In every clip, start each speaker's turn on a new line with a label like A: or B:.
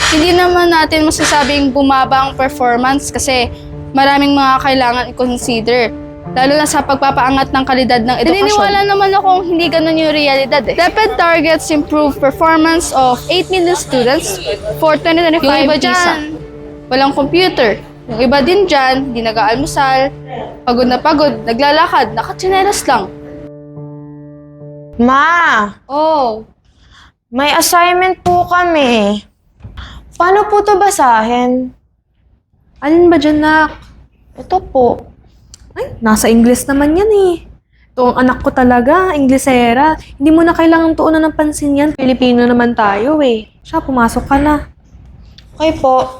A: Hindi naman natin masasabing bumaba ang performance kasi maraming mga kailangan i-consider. Lalo na sa pagpapaangat ng kalidad ng edukasyon. Naniniwala naman akong hindi ganun yung realidad eh. DepEd targets improve performance of 8 million students for 2025 yung iba dyan, walang computer. Yung iba din dyan, di nag-aalmusal, pagod na pagod, naglalakad, nakatsinelas lang.
B: Ma,
A: Oh,
B: may assignment po kami. Paano po to basahin?
C: Alin ba dyan, nak?
B: Ito po.
C: Ay, nasa English naman yan eh. Ito ang anak ko talaga, Inglesera. Hindi mo na kailangan tuunan ng pansin yan. Pilipino naman tayo eh. Siya, pumasok ka na.
B: Okay po.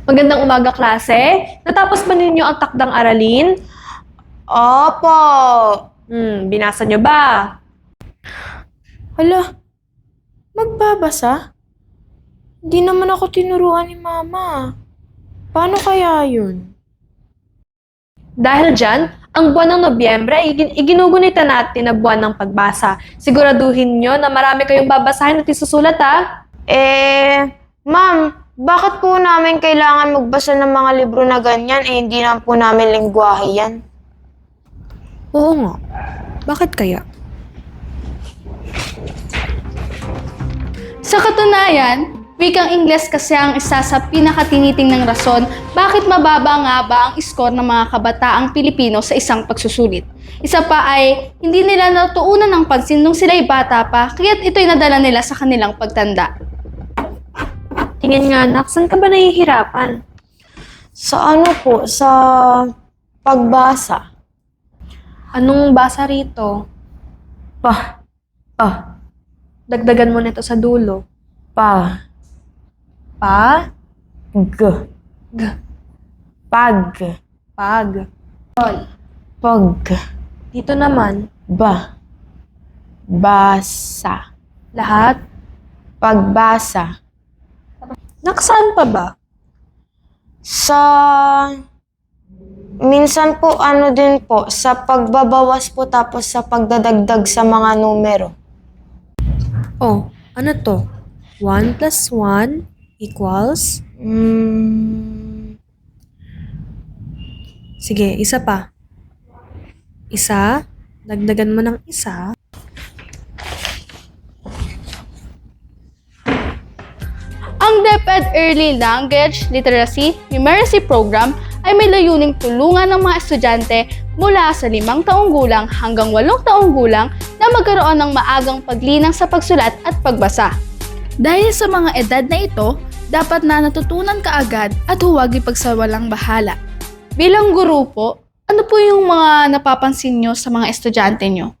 C: Magandang umaga, klase. Natapos ba ninyo ang takdang aralin?
B: Opo.
C: Binasa nyo ba?
B: Hala, magbabasa? Hindi naman ako tinuruan ni Mama. Paano kaya yun?
C: Dahil dyan, ang buwan ng Nobyembre ay iginugunita natin na buwan ng pagbasa. Siguraduhin nyo na marami kayong babasahin at isusulat, ha?
B: Ma'am, bakit po namin kailangan magbasa ng mga libro na ganyan? Hindi naman po namin lengguwahe yan.
C: Oo nga. Bakit kaya?
A: sa katunayan, wikang Ingles kasi ang isa sa pinakatinitingnang rason bakit mababa nga ba ang score ng mga kabataang Pilipino sa isang pagsusulit. Isa pa ay hindi nila natuunan ng pansin nung sila'y bata pa, kaya't ito'y nadala nila sa kanilang pagtanda.
C: Tingin nga, anak, saan ka ba nahihirapan?
B: Sa ano po? Sa pagbasa.
C: Anong basa rito?
B: Pa.
C: Dagdagan mo nito sa dulo.
B: Pa.
C: Pa?
B: G.
C: G.
B: Pag.
C: Pag.
B: Pag.
C: Dito naman,
B: Ba. Basa.
C: lahat.
B: Pagbasa.
C: Naksaan pa ba?
B: Sa... Minsan po ano din po, sa pagbabawas po tapos sa pagdadagdag sa mga numero.
C: Oh, ano to? 1 plus 1 equals? Sige, isa pa. Isa, dagdagan mo ng isa.
A: Ang DepEd Early Language, Literacy, Numeracy Program ay may layuning tulungan ng mga estudyante mula sa 5 taong gulang hanggang 8 taong gulang na magkaroon ng maagang paglinang sa pagsulat at pagbasa. Dahil sa mga edad na ito, dapat na natutunan kaagad at huwag ipagsawalang bahala. Bilang guro po, ano po yung mga napapansin nyo sa mga estudyante nyo?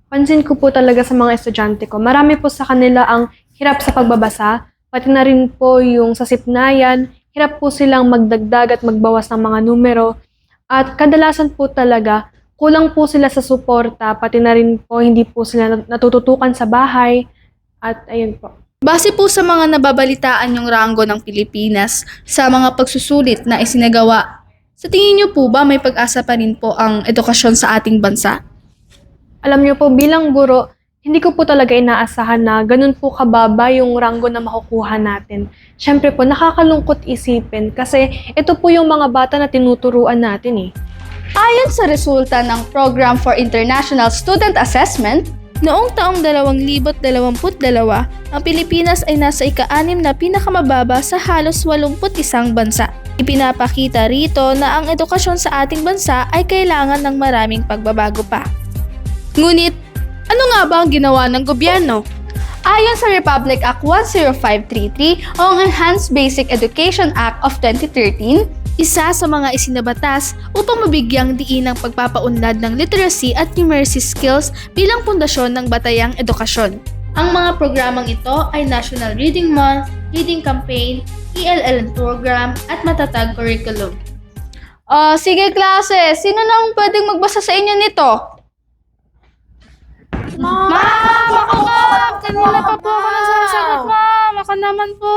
C: Pansin ko po talaga sa mga estudyante ko, marami po sa kanila ang hirap sa pagbabasa, pati na rin po yung sa sipnayan, hirap po silang magdagdag at magbawas ng mga numero. At kadalasan po talaga, kulang po sila sa suporta, pati na rin po hindi po sila natututukan sa bahay. At ayun po.
A: Base po sa mga nababalitaan yung ranggo ng Pilipinas sa mga pagsusulit na isinagawa, sa tingin niyo po ba may pag-asa pa rin po ang edukasyon sa ating bansa?
C: Alam niyo po, bilang guro, hindi ko po talaga inaasahan na ganun po kababa yung ranggo na makukuha natin. Siyempre po, nakakalungkot isipin kasi ito po yung mga bata na tinuturuan natin eh.
A: Ayon sa resulta ng Program for International Student Assessment, noong taong 2022, ang Pilipinas ay nasa ika-6 na pinakamababa sa halos 81 bansa. Ipinapakita rito na ang edukasyon sa ating bansa ay kailangan ng maraming pagbabago pa. Ngunit, ano nga ba ang ginawa ng gobyerno? Ayon sa Republic Act 10533 o ang Enhanced Basic Education Act of 2013, isa sa mga isinabatas upang mabigyang diin ang pagpapaunlad ng literacy at numeracy skills bilang pundasyon ng batayang edukasyon. Ang mga programang ito ay National Reading Month, Reading Campaign, ELL program at matatag curriculum. Sige klase, sino nang pwedeng magbasa sa inyo nito? Ma'am! Ako, ma'am! Kanina pa po ako nagsasagot, ma'am! Ako naman po!